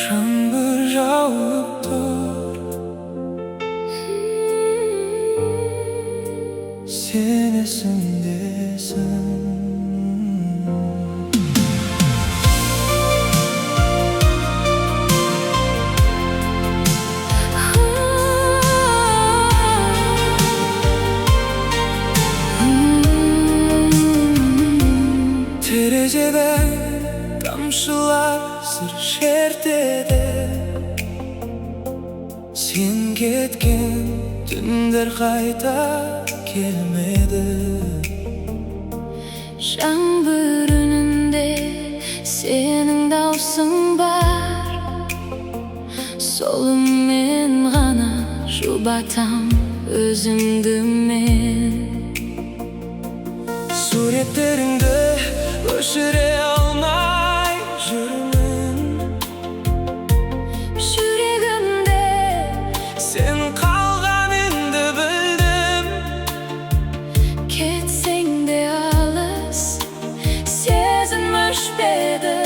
Жаңбыр жауып тұр, сен есімдесің. Terezeden damşılar sır şertede, sen ketken түндер қайта келмеді. Жаңбыр үнінде сенің даусың бар, солымен ғана жұбатам өзімді мен. Суреттеріңді өшіре алмай жүрмін, жүрегімде сен қалғаныңды білдім. кетсең де алыс, сезім өшпеді.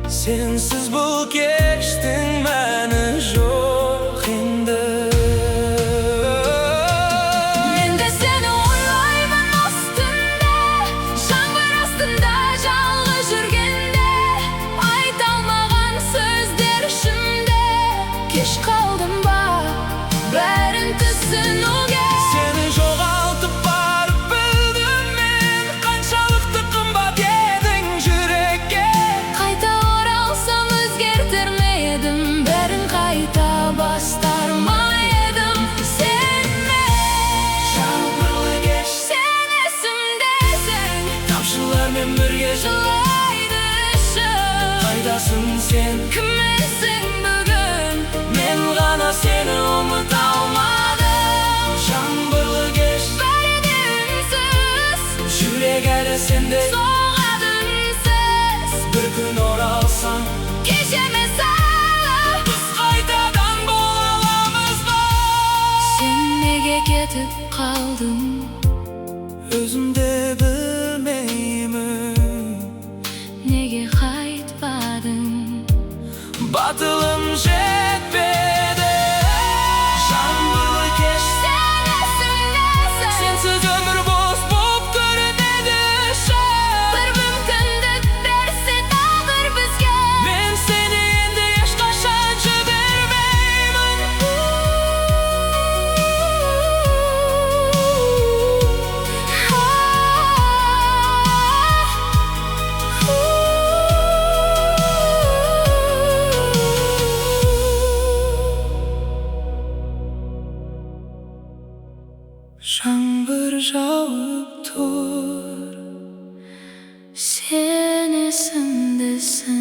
Sensiz бұл кештің мәні жоқ енді. Мен де сені ойлаймын осы түнде, жаңбыр астында жалғыз жүргенде. Айта алмаған сөздер ішімде, кеш қалдым ба бәрін түсінуге. Сені жоғалтып барып білдім мен, қаншалықты қымбат едің жүрекке. Қайта оралсам өзгертер ме едім, бәрін қайта бастар ма едім. Сенмен Жаңбырлы кеш, сен есімдесің, тамшылармен бірге жылайды ішім. қайдасың сен? Кімменсің бүгін, Мен ғана сені ұмыта алмадым. Жаңбырлы кеш, бәрі де үнсіз, жүрек әлі сенде. соғады үнсіз. Bir gün оралсаң, Кешемес әлі, біз қайтадан бола аламыз ба? сен неге кетіп қалдың? Өзім де білмеймін, Неге қайтпадың? батылым жетпеді. Жаңбырлы кеш, Сен есімдесің, сенсіз өмір бос боп көрінеді шын. бір мүмкіндік берсе тағдыр бізге. Мен сені енді ешқашан жібермеймін. Жаңбыр жауып тұр, Сен есімдесің.